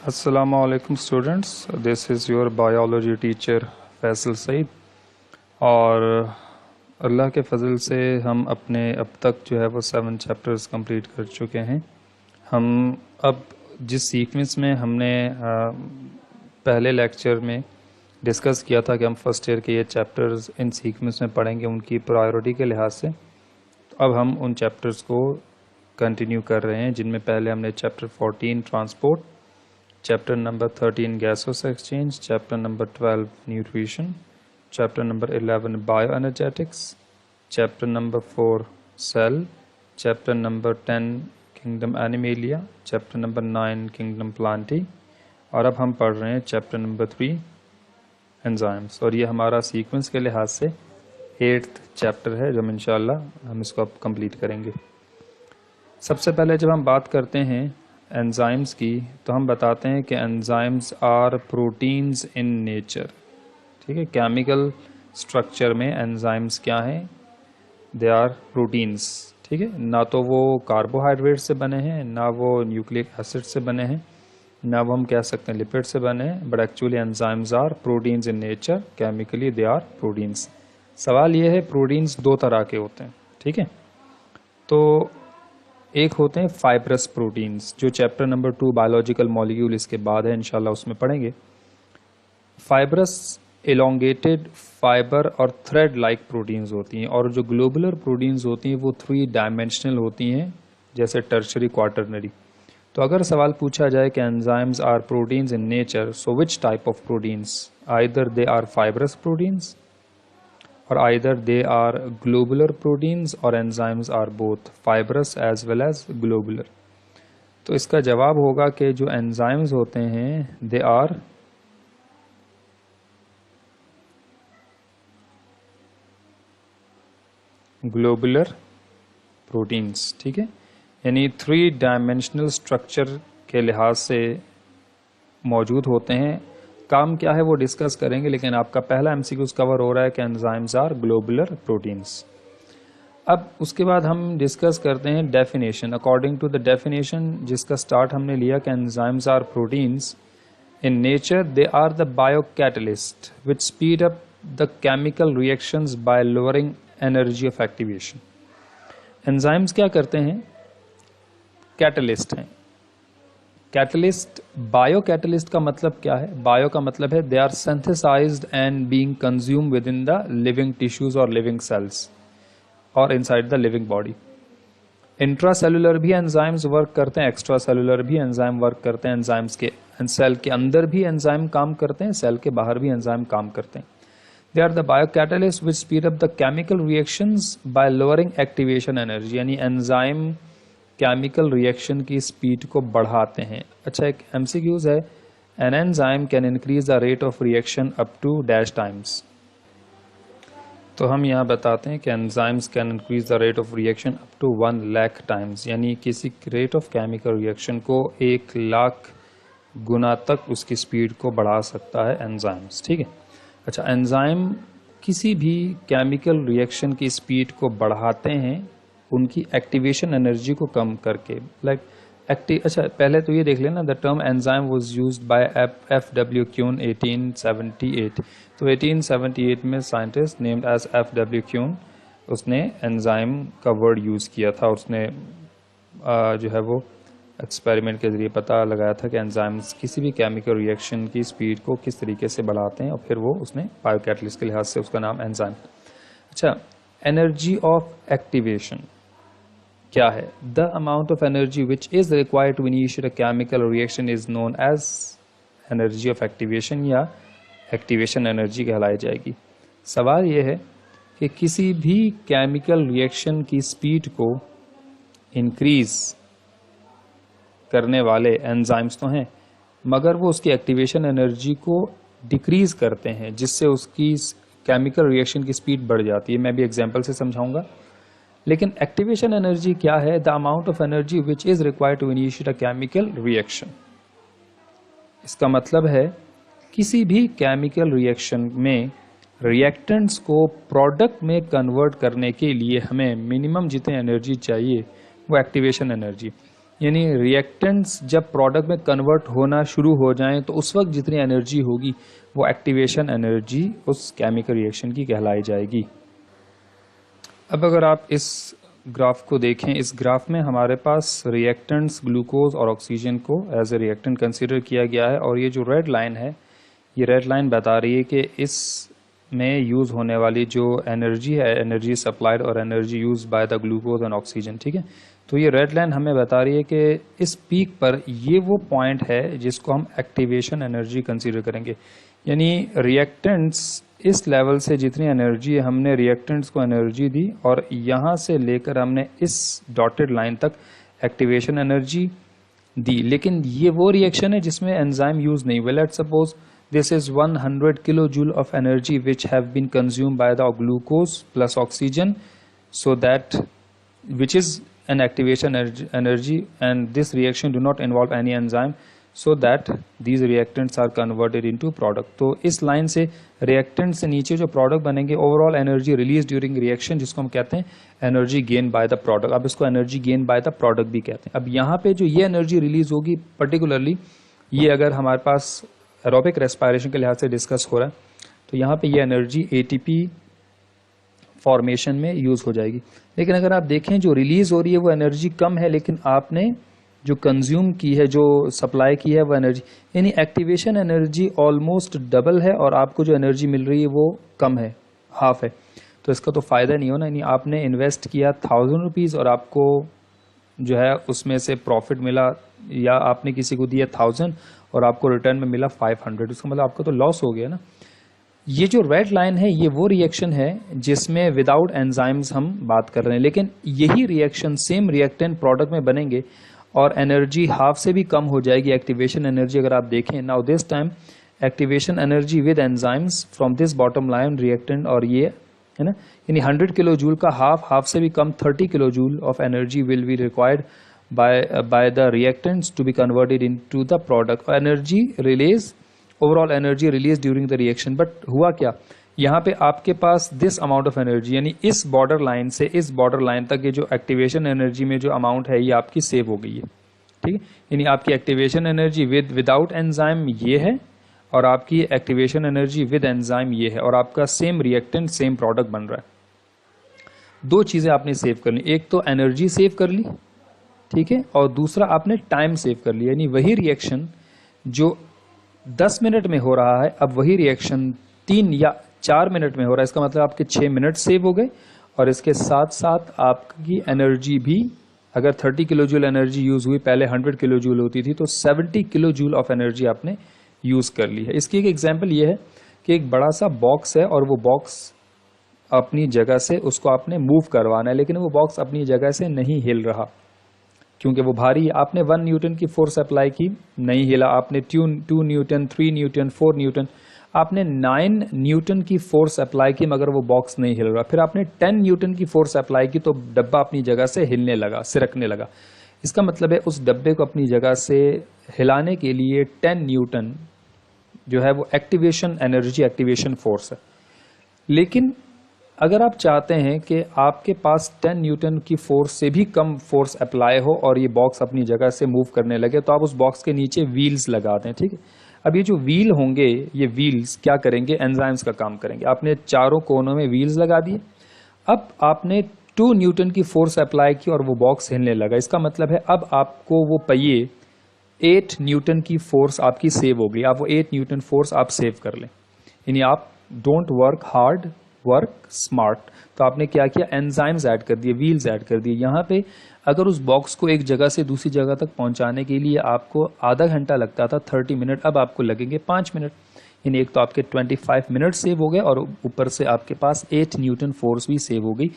अस्सलामुअलैकुम students, this is your biology teacher Faisal Saeed. और अल्लाह के फ़ज़ल से हम अपने अब तक जो है वो 7 चैप्टर्स कंप्लीट कर चुके हैं। हम अब जिस सीक्वेंस में हमने पहले लेक्चर में डिस्कस किया था कि हम फर्स्ट ईयर के ये चैप्टर्स इन सीक्वेंस में पढ़ेंगे उनकी प्रायोरिटी के लिहाज से, तो अब हम उन चैप्टर्स को कंटिन्यू कर रहे हैं, जिनमें पहले हमने chapter 14 transport, chapter number 13 gaseous exchange, chapter number 12 nutrition, chapter number 11 bioenergetics, chapter number 4 cell, chapter number 10 kingdom animalia, chapter number 9 kingdom plantae, और अब हम पढ़ रहे हैं चैप्टर नंबर 3 एंजाइम्स। और ये हमारा सीक्वेंस के लिहाज से 8th चैप्टर है, जब इंशाल्लाह हम इसको अब कंप्लीट करेंगे। सबसे पहले जब हम बात करते हैं एंजाइम्स की, तो हम बताते हैं कि enzymes are proteins in nature. ठीक है, केमिकल स्ट्रक्चर में एंजाइम्स क्या हैं? They are proteins. ठीक है, ना तो वो कार्बोहाइड्रेट से बने हैं, ना वो न्यूक्लिक एसिड से बने हैं, ना वो हम कह सकते हैं लिपिड से बने हैं, but actually enzymes are proteins in nature, chemically they are proteins. सवाल ये है, प्रोटीन्स दो तरह के होते हैं। ठीक है, तो एक होते हैं फाइब्रस प्रोटीन्स, जो चैप्टर नंबर 2 बायोलॉजिकल मॉलिक्यूल इसके बाद है, इंशाल्लाह उसमें पढ़ेंगे। फाइब्रस एलोंगेटेड फाइबर और थ्रेड लाइक प्रोटीन्स होती हैं, और जो ग्लोबुलर प्रोटीन्स होती हैं वो 3 डायमेंशनल होती हैं, जैसे टर्शरी क्वाटरनरी। तो अगर सवाल पूछा जाए कि enzymes are proteins in nature, so which type of proteins? Either they are fibrous proteins or either they are globular proteins or enzymes are both fibrous as well as globular। तो इसका जवाब होगा कि जो एंजाइम्स होते हैं they are globular proteins. ठीक है, यानी 3 डायमेंशनल स्ट्रक्चर के लिहाज से मौजूद होते हैं। काम क्या है वो डिस्कस करेंगे, लेकिन आपका पहला एमसीक्यूज कवर हो रहा है कि एंजाइम्स आर ग्लोबुलर प्रोटीन्स। अब उसके बाद हम डिस्कस करते हैं definition. According to the definition जिसका स्टार्ट हमने लिया कि enzymes are proteins in nature, they are the biocatalyst which speed up the chemical reactions by lowering energy of activation. Enzymes क्या करते हैं? कैटलिस्ट हैं। कैटलिस्ट, बायो कैटलिस्ट का मतलब क्या है? बायो का मतलब है they are synthesised and being consume within the living tissues और लिविंग सेल्स और inside the living body. Intracellular भी एंजाइम्स वर्क करते हैं, एक्स्ट्रा सेलुलर भी एंजाइम वर्क करते हैं। एंजाइम्स के सेल के अंदर भी एंजाइम काम करते हैं, सेल के बाहर भी एंजाइम काम करते हैं। They are the bio catalyst which speed up the chemical reactions by lowering activation energy, यानी एंजाइम केमिकल रिएक्शन की स्पीड को बढ़ाते हैं। अच्छा, एक एमसीक्यूज है, an enzyme can increase the rate of reaction up to dash times. तो हम यहाँ बताते हैं कि enzymes can increase the rate of reaction up to 1 lakh times, यानी किसी रेट ऑफ केमिकल रिएक्शन को 1 लाख गुना तक उसकी स्पीड को बढ़ा सकता है एंजाइम्स। ठीक है, अच्छा, एंजाइम किसी भी केमिकल रिएक्शन की स्पीड को बढ़ाते हैं उनकी एक्टिवेशन एनर्जी को कम करके। अच्छा, पहले तो ये देख लेना, the term enzyme was used by F W. Kuhne 1878। तो 1878 में scientist named as F W. Kuhne, उसने एंजाइम का वर्ड यूज़ किया था। उसने जो है वो एक्सपेरिमेंट के जरिए पता लगाया था कि एंजाइम्स किसी भी केमिकल रिएक्शन की स्पीड को किस तरीके से बढ़ाते हैं, और फिर वो उसने बायोकैटलिस्ट के लिहाज से उसका नाम एंजाइम। अच्छा, एनर्जी ऑफ एक्टिवेशन क्या है? The amount of energy which is required to initiate a chemical reaction is known as energy of activation, या एक्टिवेशन एनर्जी कहलाई जाएगी। सवाल यह है कि किसी भी केमिकल रिएक्शन की स्पीड को इंक्रीज करने वाले एंजाइम्स तो हैं, मगर वो उसकी एक्टिवेशन एनर्जी को डिक्रीज करते हैं, जिससे उसकी केमिकल रिएक्शन की स्पीड बढ़ जाती है। मैं भी एग्जांपल से समझाऊंगा। लेकिन एक्टिवेशन एनर्जी क्या है? The amount of energy which is required to initiate a chemical reaction. इसका मतलब है किसी भी केमिकल रिएक्शन में रिएक्टेंट्स को प्रोडक्ट में कन्वर्ट करने के लिए हमें मिनिमम जितनी एनर्जी चाहिए वो एक्टिवेशन एनर्जी। यानी रिएक्टेंट्स जब प्रोडक्ट में कन्वर्ट होना शुरू हो जाएं तो उस वक्त जितनी एनर्जी होगी वो एक्टिवेशन एनर्जी उस केमिकल रिएक्शन की कहलाई जाएगी। अब अगर आप इस ग्राफ को देखें, इस ग्राफ में हमारे पास रिएक्टेंट्स ग्लूकोज और ऑक्सीजन को एज ए रिएक्टेंट कंसीडर किया गया है, और ये जो रेड लाइन है, ये रेड लाइन बता रही है कि इस में यूज़ होने वाली जो एनर्जी है, एनर्जी सप्लाइड और energy use by the glucose and oxygen, ठीक है। तो ये रेड लाइन हमें बता रही है कि इस पीक पर ये वो पॉइंट है जिसको हम एक्टिवेशन एनर्जी कंसीडर करेंगे। यानी रिएक्टेंट्स इस लेवल से जितनी एनर्जी है, हमने रिएक्टेंट्स को एनर्जी दी और यहाँ से लेकर हमने इस डॉटेड लाइन तक एक्टिवेशन एनर्जी दी। लेकिन ये वो रिएक्शन है जिसमें एंजाइम यूज नहीं हुआ। Let's suppose this is 100 kilojoule of energy which have been consumed by the glucose plus oxygen, so that which is an activation energy, and this reaction do not involve any enzyme, so that these reactants are converted into product। तो इस line से reactant से नीचे जो product बनेंगे, overall energy release during reaction, जिसको हम कहते हैं energy gain by the product. अब इसको energy gain by the product भी कहते हैं। अब यहाँ पे जो ये एनर्जी रिलीज होगी, पर्टिकुलरली ये अगर हमारे पास एरोबिक रेस्पिरेशन के लिहाज से डिस्कस हो रहा है, तो यहाँ पे ये एनर्जी एटीपी फॉर्मेशन में यूज हो जाएगी। लेकिन अगर आप देखें जो रिलीज हो रही है वो एनर्जी कम है, लेकिन आपने जो कंज्यूम की है, जो सप्लाई की है वो एनर्जी, यानी एक्टिवेशन एनर्जी ऑलमोस्ट डबल है और आपको जो एनर्जी मिल रही है वो कम है, हाफ है। तो इसका तो फायदा नहीं हो ना। यानी आपने इन्वेस्ट किया 1000 रुपीज़ और आपको जो है उसमें से प्रॉफिट मिला, या आपने किसी को दिया 1000 और आपको रिटर्न में मिला 500, उसका मतलब आपका तो लॉस हो गया ना। ये जो रेड लाइन है ये वो रिएक्शन है जिसमें विदाउट एंजाइम्स हम बात कर रहे हैं, लेकिन यही रिएक्शन सेम रिएक्टेंट प्रोडक्ट में बनेंगे और एनर्जी हाफ से भी कम हो जाएगी, एक्टिवेशन एनर्जी अगर आप देखें। Now this time activation energy with enzymes from this bottom line reactant, और ये है ना, यानी 100 किलो जूल का हाफ से भी कम 30 kilo joule of energy will be required by the reactants to be converted into the product। energy release, overall energy released during the reaction। but हुआ क्या, यहाँ पे आपके पास this amount of energy, यानी इस border line से इस border line तक ये जो activation energy में जो amount है ये आपकी सेव हो गई है, ठीक है। यानी आपकी activation energy without enzyme ये है, और आपकी activation energy with enzyme ये है, और आपका same reactant same product बन रहा है। दो चीज़ें आपने सेव कर ली, एक तो एनर्जी सेव कर ली, ठीक है, और दूसरा आपने टाइम सेव कर लिया। यानी वही रिएक्शन जो 10 मिनट में हो रहा है, अब वही रिएक्शन 3 या 4 मिनट में हो रहा है। इसका मतलब आपके 6 मिनट सेव हो गए, और इसके साथ साथ आपकी एनर्जी भी, अगर 30 किलो जूल एनर्जी यूज हुई, पहले 100 किलो जूल होती थी, तो 70 किलो जूल ऑफ एनर्जी आपने यूज कर ली है। इसकी एक एग्जाम्पल ये है कि एक बड़ा सा बॉक्स है और वो बॉक्स अपनी जगह से उसको आपने मूव करवाना है, लेकिन वो बॉक्स अपनी जगह से नहीं हिल रहा क्योंकि वो भारी है। आपने 1 न्यूटन की फोर्स अप्लाई की, नहीं हिला। आपने 2 न्यूटन, 3 न्यूटन, 4 न्यूटन, आपने 9 न्यूटन की फोर्स अप्लाई की, मगर वो बॉक्स नहीं हिल रहा। फिर आपने 10 न्यूटन की फोर्स अप्लाई की, तो डब्बा अपनी जगह से हिलने लगा, सिरकने लगा। इसका मतलब है उस डब्बे को अपनी जगह से हिलाने के लिए 10 न्यूटन जो है वो एक्टिवेशन एनर्जी, एक्टिवेशन फोर्स है। लेकिन अगर आप चाहते हैं कि आपके पास 10 न्यूटन की फोर्स से भी कम फोर्स अप्लाई हो और ये बॉक्स अपनी जगह से मूव करने लगे, तो आप उस बॉक्स के नीचे व्हील्स लगा दें, ठीक है। अब ये जो व्हील होंगे, ये व्हील्स क्या करेंगे, एंजाइम्स का काम करेंगे। आपने चारों कोनों में व्हील्स लगा दिए। अब आपने 2 न्यूटन की फोर्स अप्लाई की और वो बॉक्स हिलने लगा। इसका मतलब है अब आपको वो पहिए 8 न्यूटन की फोर्स आपकी सेव हो गई। आप वो 8 न्यूटन फोर्स आप सेव कर लें। यानी आप don't work hard, work smart. तो आपने क्या किया, एंजाइम्स ऐड कर दिए, व्हील्स ऐड कर दिए। यहाँ पे अगर उस बॉक्स को एक जगह से दूसरी जगह तक पहुंचाने के लिए आपको आधा घंटा लगता था, 30 मिनट, अब आपको लगेंगे 5 मिनट। यानी एक तो आपके 25 मिनट सेव हो गए और ऊपर से आपके पास 8 न्यूटन फोर्स भी सेव हो गई।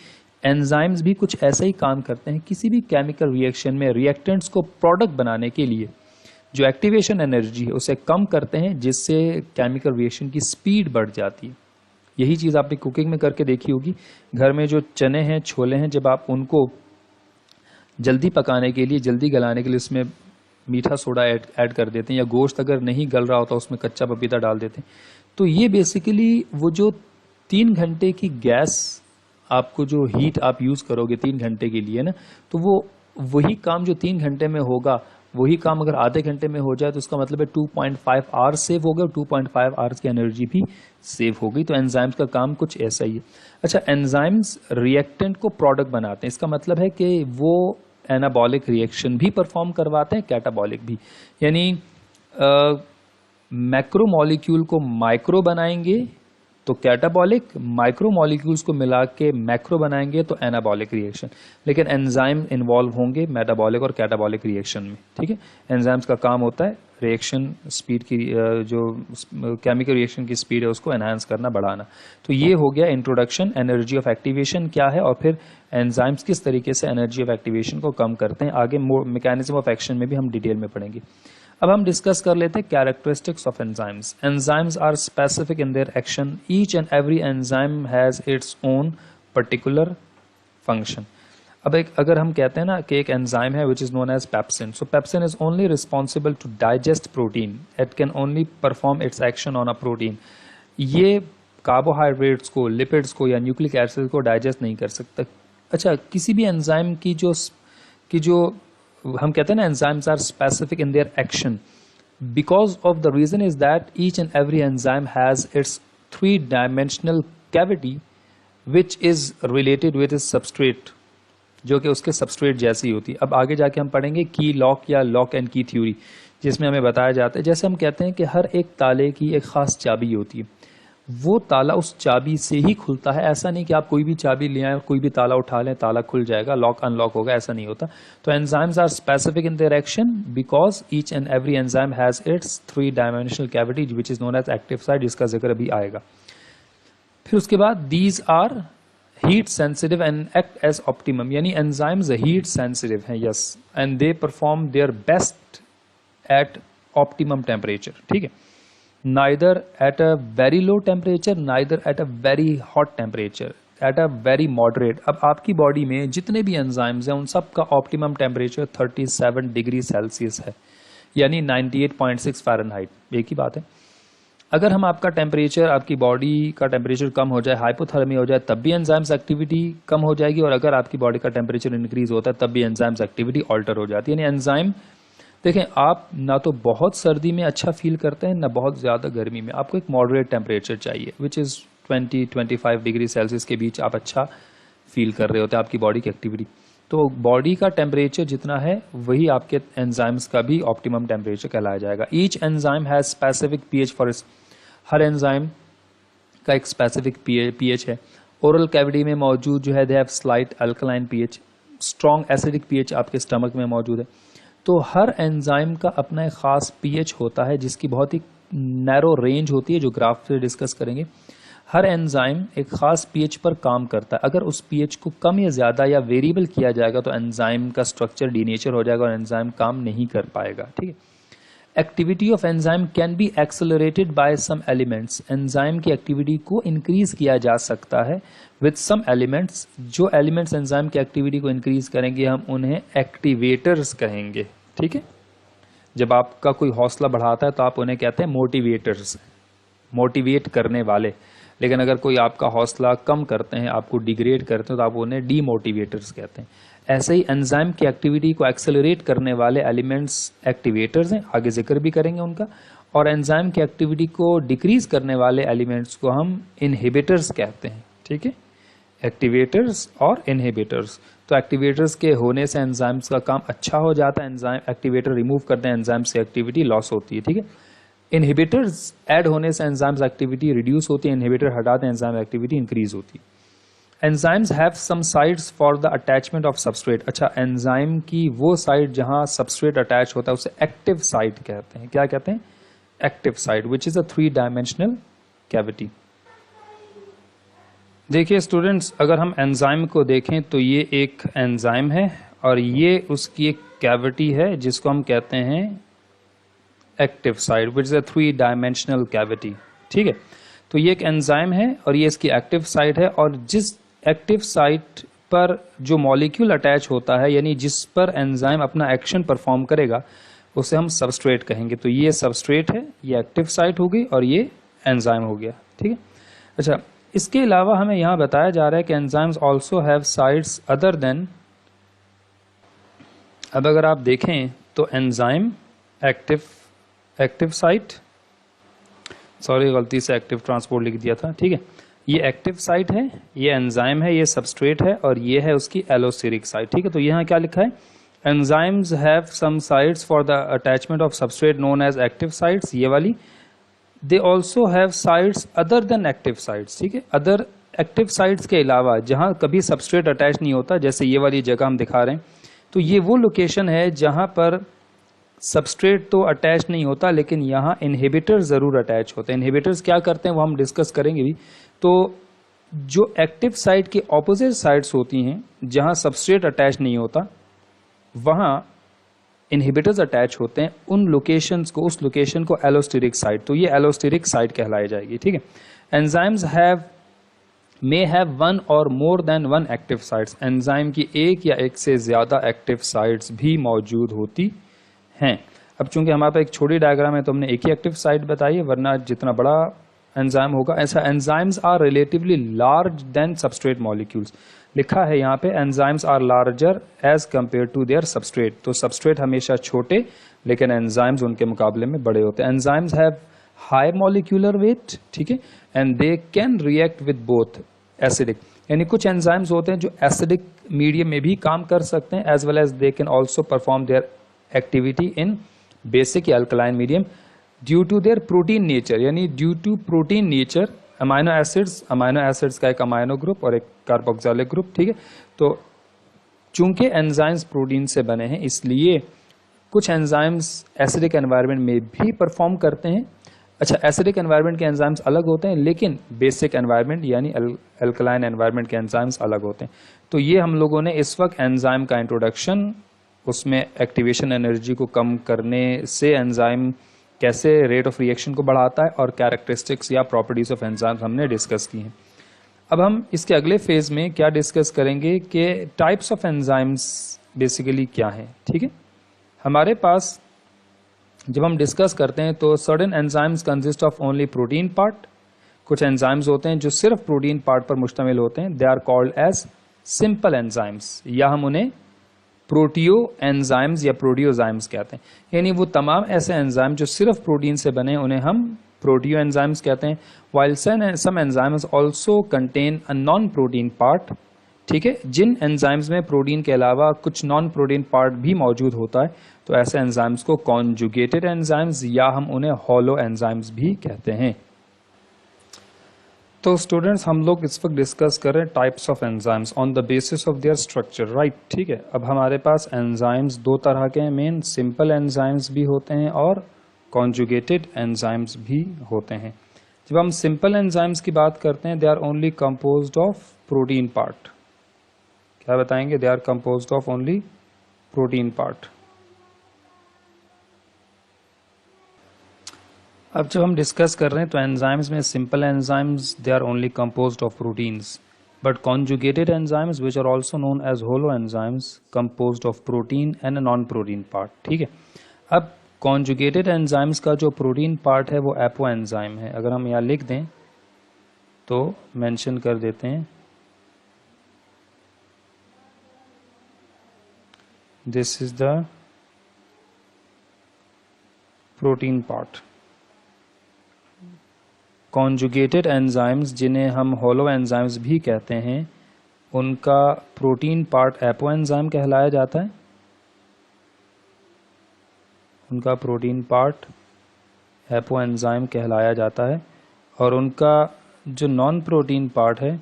एंजाइम्स भी कुछ ऐसा ही काम करते हैं। किसी भी केमिकल रिएक्शन में रिएक्टेंट्स को प्रोडक्ट बनाने के लिए जो एक्टिवेशन एनर्जी है उसे कम करते हैं, जिससे केमिकल रिएक्शन की स्पीड बढ़ जाती है। यही चीज़ आपने कुकिंग में करके देखी होगी। घर में जो चने हैं, छोले हैं, जब आप उनको जल्दी पकाने के लिए, जल्दी गलाने के लिए उसमें मीठा सोडा ऐड कर देते हैं, या गोश्त अगर नहीं गल रहा होता उसमें कच्चा पपीता डाल देते हैं। तो ये बेसिकली वो जो 3 घंटे की गैस, आपको जो हीट आप यूज़ करोगे 3 घंटे के लिए ना, तो वो वही काम जो 3 घंटे में होगा, वही काम अगर आधे घंटे में हो जाए तो उसका मतलब है 2.5 आवर्स सेव हो गए और 2.5 आवर्स की एनर्जी भी सेव हो गई। तो एंजाइम्स का काम कुछ ऐसा ही है। अच्छा, एंजाइम्स रिएक्टेंट को प्रोडक्ट बनाते हैं, इसका मतलब है कि वो एनाबॉलिक रिएक्शन भी परफॉर्म करवाते हैं, कैटाबॉलिक भी। यानी मैक्रो मॉलिक्यूल को माइक्रो बनाएंगे तो कैटाबॉलिक, माइक्रो मॉलिक्यूल्स को मिला के मैक्रो बनाएंगे तो एनाबॉलिक रिएक्शन। लेकिन एंजाइम इन्वॉल्व होंगे मेटाबॉलिक और कैटाबॉलिक रिएक्शन में, ठीक है। एंजाइम्स का काम होता है रिएक्शन स्पीड की, जो केमिकल रिएक्शन की स्पीड है उसको एनहांस करना, बढ़ाना। तो ये हो गया इंट्रोडक्शन, एनर्जी ऑफ एक्टिवेशन क्या है और फिर एंजाइम्स किस तरीके से एनर्जी ऑफ एक्टिवेशन को कम करते हैं। आगे मैकेनिज्म ऑफ एक्शन में भी हम डिटेल में पढ़ेंगे। अब हम डिस्कस कर लेते हैं characteristics of enzymes. Enzymes are specific in their action, each and every enzyme has its own particular function. अब अगर हम कहते हैं ना कि एक एंजाइम है which is known as pepsin, so pepsin is only responsible to digest protein, it can only perform its action on a protein. ये कार्बोहाइड्रेट्स को, लिपिड्स को या न्यूक्लिक एसिड को डाइजेस्ट नहीं कर सकता। अच्छा, किसी भी एंजाइम की जो हम कहते हैं ना enzymes are specific in their action, because of the reason is that each and every enzyme has its 3-dimensional cavity which is related with its substrate, जो कि उसके सबस्ट्रेट जैसी होती है। अब आगे जाके हम पढ़ेंगे की लॉक या लॉक एंड की थ्योरी, जिसमें हमें बताया जाता है, जैसे हम कहते हैं कि हर एक ताले की एक खास चाबी होती है, वो ताला उस चाबी से ही खुलता है। ऐसा नहीं कि आप कोई भी चाबी ले आए और कोई भी ताला उठा लें, ताला खुल जाएगा, लॉक अनलॉक होगा, ऐसा नहीं होता। तो enzymes are specific in their action because each and every enzyme has its 3-dimensional cavity which is known as active site, जिसका जिक्र अभी आएगा। फिर उसके बाद these are heat sensitive and act as optimum, यानी एंजाइम्स हीट सेंसिटिव हैं, yes, and they perform their best at optimum temperature, ठीक है। neither at a very low temperature, neither at a very hot temperature, at a very moderate। अब आपकी body में जितने भी enzymes हैं उन सब का ऑप्टिमम टेम्परेचर 37 डिग्री सेल्सियस है, यानी 98.6 फ़ारेनहाइट। एक ही बात है। अगर हम आपका टेम्परेचर, आपकी बॉडी का टेम्परेचर कम हो जाए, हाइपोथर्मी हो जाए, तब भी एंजाइम्स एक्टिविटी कम हो जाएगी, और अगर आपकी बॉडी का टेम्परेचर इंक्रीज होता है तब भी एंजाइम्स एक्टिविटी ऑल्टर हो जाती है। यानी एंजाइम, देखें, आप ना तो बहुत सर्दी में अच्छा फील करते हैं ना बहुत ज़्यादा गर्मी में, आपको एक मॉडरेट टेम्परेचर चाहिए विच इज़ 20-25 डिग्री सेल्सियस के बीच आप अच्छा फील कर रहे होते हैं, आपकी बॉडी की एक्टिविटी। तो बॉडी का टेम्परेचर जितना है वही आपके एंजाइम्स का भी ऑप्टिमम टेम्परेचर कहलाया जाएगा। Each enzyme has specific pH for its, her enzyme का एक स्पेसिफिक पीएच है। ओरल कैविटी में मौजूद जो है they have slight alkaline pH, strong acidic pH आपके स्टमक में मौजूद है। तो हर एंजाइम का अपना एक खास पीएच होता है जिसकी बहुत ही नैरो रेंज होती है, जो ग्राफ से डिस्कस करेंगे। हर एंजाइम एक खास पीएच पर काम करता है, अगर उस पीएच को कम या ज़्यादा या वेरिएबल किया जाएगा तो एंजाइम का स्ट्रक्चर डीनेचर हो जाएगा और एंजाइम काम नहीं कर पाएगा, ठीक है। Activity of enzyme can be accelerated by some elements, enzyme की एक्टिविटी को इंक्रीज किया जा सकता है विद सम एलिमेंट्स। जो एलिमेंट्स एंजाइम की एक्टिविटी को इंक्रीज करेंगे हम उन्हें एक्टिवेटर्स कहेंगे, ठीक है। जब आपका कोई हौसला बढ़ाता है तो आप उन्हें कहते हैं मोटिवेटर्स, मोटिवेट करने वाले। लेकिन अगर कोई आपका हौसला कम करते हैं, आपको डिग्रेड करते हैं, तो आप उन्हें डीमोटिवेटर्स कहते हैं। ऐसे ही एंजाइम की एक्टिविटी को एक्सेलरेट करने वाले एलिमेंट्स एक्टिवेटर्स हैं, आगे जिक्र भी करेंगे उनका। और एंजाइम की एक्टिविटी को डिक्रीज करने वाले एलिमेंट्स को हम इनहिबिटर्स कहते हैं, ठीक है। एक्टिवेटर्स और इनहिबिटर्स। तो एक्टिवेटर्स के होने से एंजाइम्स का काम अच्छा हो जाता है, एंजाइम एक्टिवेटर रिमूव करते हैं एंजाइम से एक्टिविटी लॉस होती है, ठीक है। इनहिबिटर्स ऐड होने से एंजाइम्स एक्टिविटी रिड्यूस होती है, इनहिबिटर हटाते हैं एंजाइम एक्टिविटी इंक्रीज होती है। Enzymes have some sites for the attachment of substrate. अच्छा, एंजाइम की वो साइट जहां सबस्ट्रेट अटैच होता है उसे एक्टिव साइट कहते हैं। क्या कहते हैं? Active site, which is a 3-dimensional cavity. देखिए स्टूडेंट्स, अगर हम एंजाइम को देखें तो ये एक एंजाइम है और ये उसकी एक कैविटी है जिसको हम कहते हैं active site, which is a 3-dimensional cavity, ठीक है। तो ये एक एंजाइम है और ये इसकी एक्टिव साइट है, और जिस एक्टिव साइट पर जो मॉलिक्यूल अटैच होता है, यानी जिस पर एंजाइम अपना एक्शन परफॉर्म करेगा, उसे हम सबस्ट्रेट कहेंगे। तो ये सबस्ट्रेट है, ये एक्टिव साइट हो गई और ये एंजाइम हो गया, ठीक है। अच्छा, इसके अलावा हमें यहाँ बताया जा रहा है कि enzymes also have sites other then अब अगर आप देखें तो एंजाइम एक्टिव साइट, सॉरी गलती से एक्टिव ट्रांसपोर्ट लिख दिया था, ठीक है, ये एक्टिव साइट है, ये एंजाइम है, ये सबस्ट्रेट है, और ये है उसकी एलोस्टेरिक साइट, ठीक है। तो यहाँ क्या लिखा है, enzymes have some sites for the attachment of substrate known as active sites, ये वाली। They also have sites other than active sites, ठीक है, अदर एक्टिव साइट्स के अलावा जहाँ कभी सबस्ट्रेट अटैच नहीं होता, जैसे ये वाली जगह हम दिखा रहे हैं, तो ये वो लोकेशन है जहाँ पर सबस्ट्रेट तो अटैच नहीं होता लेकिन यहाँ इनहिबिटर्स ज़रूर अटैच होते हैं। इनहिबिटर्स क्या करते हैं वो हम डिस्कस करेंगे भी। तो जो एक्टिव साइट के ऑपोजिट साइड्स होती हैं जहाँ सबस्ट्रेट अटैच नहीं होता, वहाँ इनहिबिटर्स अटैच होते हैं, उन लोकेशंस को, उस लोकेशन को एलोस्टेरिक साइट, तो ये एलोस्टेरिक साइट कहलाई जाएगी, ठीक है। Enzymes may have one or more than one active sites, enzyme की एक या एक से ज़्यादा एक्टिव साइट्स भी मौजूद होती हैं। अब चूंकि हमारे पास एक छोटी डायग्राम है तो हमने एक ही एक्टिव साइट बताई है, वरना जितना बड़ा एंजाइम होगा, ऐसा enzymes are relatively large than substrate molecules, लिखा है यहाँ पे enzymes are larger as compare to their substrate. तो सबस्ट्रेट हमेशा छोटे लेकिन एंजाइम्स उनके मुकाबले में बड़े होते हैं। Enzymes have high molecular weight, ठीक है, and they can react with both acidic, यानी कुछ एंजाइम्स होते हैं जो एसिडिक मीडियम में भी काम कर सकते हैं, as well as they can also perform their activity in basic या alkaline medium due to their protein nature, यानी due to protein nature. Amino acids का एक अमाइनो ग्रुप और एक कार्बोक्सिलिक ग्रुप, ठीक है। तो चूंकि एंजाइम्स प्रोटीन से बने हैं इसलिए कुछ एंजाइम्स एसिडिक एनवायरनमेंट में भी परफॉर्म करते हैं। अच्छा, एसिडिक एनवायरनमेंट के एंजाइम्स अलग होते हैं लेकिन बेसिक एनवायरनमेंट यानी अल्कलाइन एनवायरनमेंट के एंजाइम्स अलग होते हैं। तो ये हम लोगों ने इस वक्त एंजाइम का इंट्रोडक्शन, उसमें एक्टिवेशन एनर्जी को कम करने से एंजाइम कैसे रेट ऑफ रिएक्शन को बढ़ाता है और कैरेक्टरिस्टिक्स या प्रॉपर्टीज ऑफ एंजाइम्स हमने डिस्कस की हैं। अब हम इसके अगले फेज में क्या डिस्कस करेंगे कि टाइप्स ऑफ एंजाइम्स बेसिकली क्या हैं, ठीक है। हमारे पास जब हम डिस्कस करते हैं तो certain enzymes consist of only protein part, कुछ एंजाइम्स होते हैं जो सिर्फ प्रोटीन पार्ट पर मुश्तमिल होते हैं, they are called as simple enzymes, या हम उन्हें प्रोटियो एंजाइम्स या प्रोटियोजाइम्स कहते हैं। यानी वो तमाम ऐसे एंजाइम जो सिर्फ प्रोटीन से बने उन्हें हम प्रोटियो एंजाइम्स कहते हैं। While some enzymes also contain a non protein part, ठीक है, जिन एंजाइम्स में प्रोटीन के अलावा कुछ नॉन प्रोटीन पार्ट भी मौजूद होता है, तो ऐसे एंजाइम्स को कॉन्जुगेटेड एंजाइम्स या हम उन्हें हॉलो एंजाइम्स भी कहते हैं। तो स्टूडेंट्स, हम लोग इस वक्त डिस्कस कर रहे हैं types of enzymes on the basis of their structure, right, ठीक है। अब हमारे पास एंजाइम्स दो तरह के हैं, मेन सिंपल एंजाइम्स भी होते हैं और कॉन्जुगेटेड एंजाइम्स भी होते हैं। जब हम सिंपल एंजाइम्स की बात करते हैं, they are only composed of protein part. क्या बताएंगे? They are composed of only protein part. अब जब हम डिस्कस कर रहे हैं तो एंजाइम्स में simple enzymes they are only composed of proteins, but conjugated enzymes which are also known as holo enzymes composed of protein and non protein part, ठीक है। अब कॉन्जुगेटेड एंजाइम्स का जो प्रोटीन पार्ट है वो एपो एंजाइम है। अगर हम यहाँ लिख दें तो मेंशन कर देते हैं, this is the protein part. Conjugated enzymes जिन्हें हम होलो एंजाइम्स भी कहते हैं, उनका प्रोटीन पार्ट एपो एंजाइम कहलाया जाता है। उनका प्रोटीन पार्ट एपो एंजाइम कहलाया जाता है और उनका जो नॉन प्रोटीन पार्ट है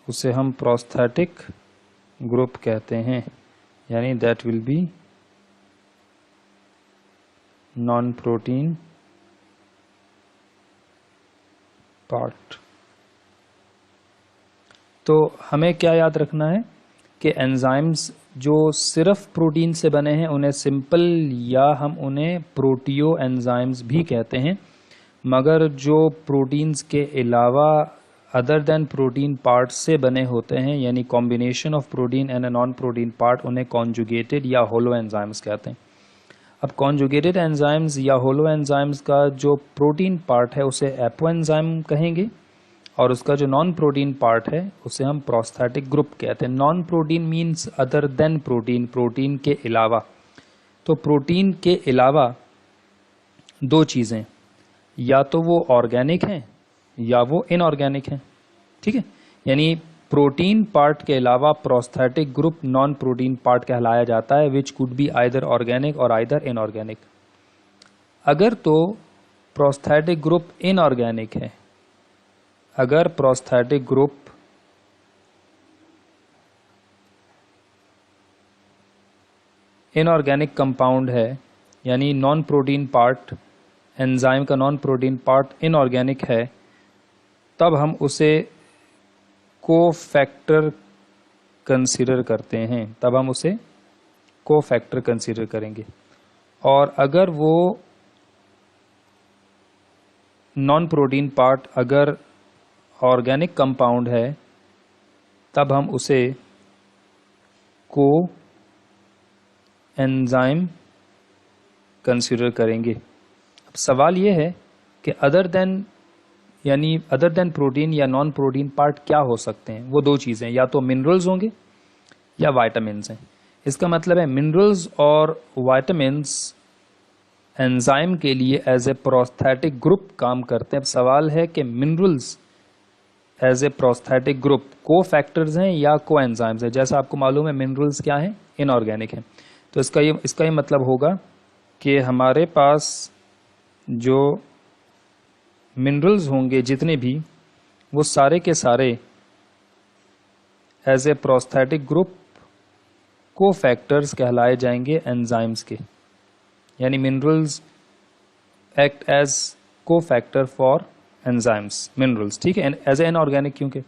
उसे हम प्रोस्थेटिक ग्रुप कहते हैं, यानी that will be non protein part. तो हमें क्या याद रखना है कि एंजाइम्स जो सिर्फ प्रोटीन से बने हैं उन्हें सिंपल या हम उन्हें प्रोटियो एंजाइम्स भी कहते हैं, मगर जो प्रोटीन्स के अलावा अदर देन प्रोटीन पार्ट से बने होते हैं, यानी combination of protein and non protein part, उन्हें कॉन्जुगेटेड या होलो एंजाइम्स कहते हैं। अब कॉन्जुगेटेड एंजाइम्स या होलो एंजाइम्स का जो प्रोटीन पार्ट है उसे एपो एंजाइम कहेंगे और उसका जो नॉन प्रोटीन पार्ट है उसे हम प्रोस्थेटिक ग्रुप कहते हैं। Non protein means other than protein, protein के अलावा। तो प्रोटीन के अलावा दो चीज़ें, या तो वो ऑर्गेनिक हैं या वो इनऑर्गेनिक हैं, ठीक है। यानी प्रोटीन पार्ट के अलावा prosthetic group non protein part कहलाया जाता है, which could be either organic और आइदर इनऑर्गेनिक। अगर तो प्रोस्थेटिक ग्रुप इनऑर्गेनिक है, अगर प्रोस्थेटिक ग्रुप इनऑर्गेनिक कंपाउंड है, यानी नॉन प्रोटीन पार्ट, एंजाइम का नॉन प्रोटीन पार्ट इनऑर्गेनिक है, तब हम उसे कोफैक्टर कंसीडर करते हैं, तब हम उसे कोफैक्टर कंसीडर करेंगे। और अगर वो नॉन प्रोटीन पार्ट अगर ऑर्गेनिक कंपाउंड है, तब हम उसे को एंजाइम कंसीडर करेंगे। अब सवाल यह है कि अदर देन, यानी अदर देन प्रोटीन या नॉन प्रोटीन पार्ट क्या हो सकते हैं। वो दो चीज़ें, या तो मिनरल्स होंगे या वाइटामिन्स हैं। इसका मतलब है मिनरल्स और वाइटामिन्स एंजाइम के लिए एज ए प्रोस्थेटिक ग्रुप काम करते हैं। अब सवाल है कि minerals as a prosthetic group cofactors हैं या को एंजाइम्स हैं। जैसा आपको मालूम है मिनरल्स क्या हैं, इनऑर्गेनिक हैं। तो इसका ये मतलब होगा कि हमारे पास जो मिनरल्स होंगे जितने भी, वो सारे के सारे एज ए प्रोस्थेटिक ग्रुप को फैक्टर्स कहलाए जाएंगे एंजाइम्स के। यानी मिनरल्स एक्ट एज को फैक्टर फॉर एंजाइम्स, मिनरल्स, ठीक है, एज ए इनऑर्गेनिक क्योंकि।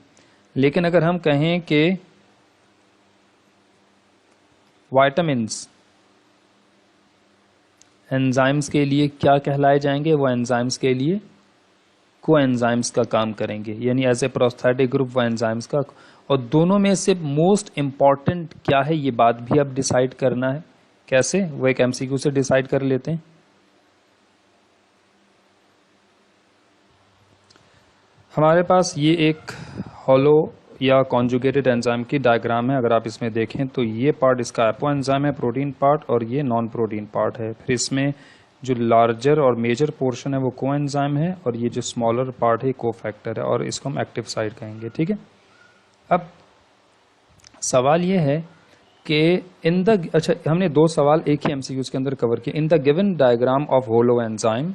लेकिन अगर हम कहें कि वाइटामिन्स एंजाइम्स के लिए क्या कहलाए जाएंगे, वो एंजाइम्स के लिए को एंजाइम्स का काम करेंगे, यानी एज ए प्रोस्थेटिक ग्रुप वो एंजाइम्स का। और दोनों में से मोस्ट इंपॉर्टेंट क्या है, ये बात भी अब डिसाइड करना है। कैसे, वो एक एमसीक्यू से डिसाइड कर लेते हैं। हमारे पास ये एक हॉलो या कॉन्जुगेटेड एंजाइम की डायग्राम है। अगर आप इसमें देखें तो ये पार्ट इसका एपो एंजाइम है, प्रोटीन पार्ट, और ये नॉन प्रोटीन पार्ट है। फिर इसमें जो लार्जर और मेजर पोर्शन है वो को एंजाइम है, और ये जो स्मॉलर पार्ट है को फैक्टर है, और इसको हम एक्टिव साइट कहेंगे, ठीक है। अब सवाल ये है कि अच्छा, हमने दो सवाल एक ही एमसीक्यूज के अंदर कवर किए। In the given diagram of holo enzyme,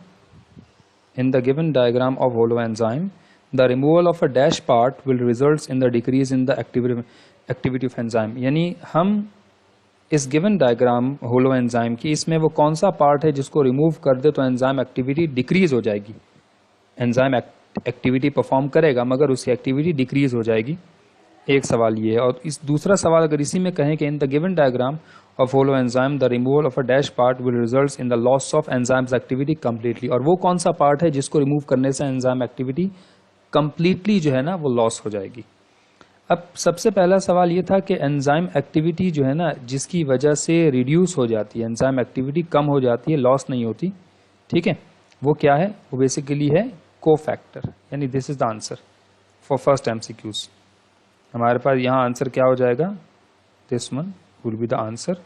in the given diagram of holo enzyme the removal of a dash part will result in the decrease in the activity of enzyme. यानी हम इस given diagram holo enzyme की, इसमें वो कौन सा part है जिसको रिमूव कर दे तो एंजाइम एक्टिविटी डिक्रीज हो जाएगी। एंजाइम एक्टिविटी परफॉर्म करेगा मगर उसकी एक्टिविटी डिक्रीज हो जाएगी। एक सवाल ये है। और इस दूसरा सवाल अगर इसी में कहें कि in the given diagram of holo enzyme the removal of a dash part will result in the loss of enzymes activity completely. और वो कौन सा पार्ट है जिसको रिमूव करने से एंजाइम एक्टिविटी कंप्लीटली जो है ना वो लॉस हो जाएगी। अब सबसे पहला सवाल ये था कि एंजाइम एक्टिविटी जो है ना जिसकी वजह से रिड्यूस हो जाती है, एंजाइम एक्टिविटी कम हो जाती है, लॉस नहीं होती, ठीक है, वो क्या है, वो बेसिकली है कोफैक्टर। यानी this is the answer for first MCQs. हमारे पास यहाँ आंसर क्या हो जाएगा, this one will be the answer.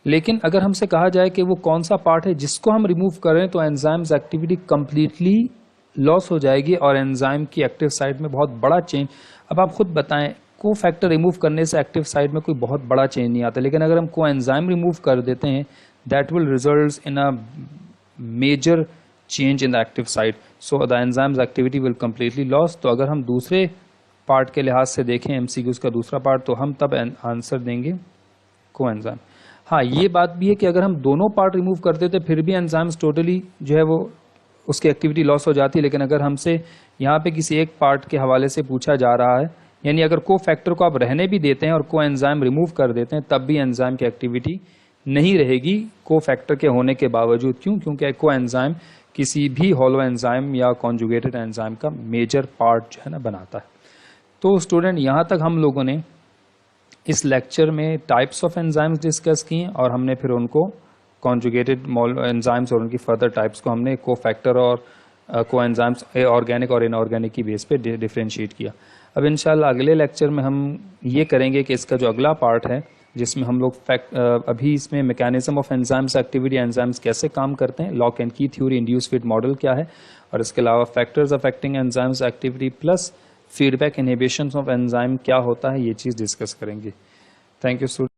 लेकिन अगर हमसे कहा जाए कि वो कौन सा पार्ट है जिसको हम रिमूव करें तो एंजाइम्स एक्टिविटी कंप्लीटली लॉस हो जाएगी और एंजाइम की एक्टिव साइट में बहुत बड़ा चेंज। अब आप खुद बताएं, को फैक्टर रिमूव करने से एक्टिव साइट में कोई बहुत बड़ा चेंज नहीं आता, लेकिन अगर हम को एंजाइम रिमूव कर देते हैं that will result in a major change in the active site, so the enzymes activity will completely loss. तो अगर हम दूसरे पार्ट के लिहाज से देखें एमसीक्यूज का दूसरा पार्ट, तो हम तब आंसर देंगे को एंजाइम। हाँ, ये बात भी है कि अगर हम दोनों पार्ट रिमूव कर देते फिर भी एंजाइम्स टोटली जो है वो उसकी एक्टिविटी लॉस हो जाती है। लेकिन अगर हमसे यहाँ पे किसी एक पार्ट के हवाले से पूछा जा रहा है, यानी अगर को फैक्टर को आप रहने भी देते हैं और को एंजाइम रिमूव कर देते हैं तब भी एंजाइम की एक्टिविटी नहीं रहेगी को फैक्टर के होने के बावजूद। क्यों? क्योंकि को एंजाइम किसी भी हॉलो एंजाइम या कॉन्जुगेटेड एंजाइम का मेजर पार्ट जो है ना बनाता है। तो स्टूडेंट, यहाँ तक हम लोगों ने इस लेक्चर में टाइप्स ऑफ एंजाइम्स डिस्कस किए और हमने फिर उनको कॉन्जुगेटेड एंजाइम्स और उनकी फर्दर टाइप्स को हमने को फैक्टर और को एंजाइम्स ऑर्गेनिक और इनऑर्गेनिक की बेस पे डिफरेंशिएट किया। अब इंशाल्लाह अगले लेक्चर में हम ये करेंगे कि इसका जो अगला पार्ट है जिसमें हम लोग अभी इसमें mechanism of enzymes activity, enzymes कैसे काम करते हैं, लॉक एंड की थ्योरी, इंड्यूस फिट मॉडल क्या है, और इसके अलावा factors affecting enzymes activity plus feedback inhibition of enzyme क्या होता है, ये चीज़ डिस्कस करेंगे। Thank you.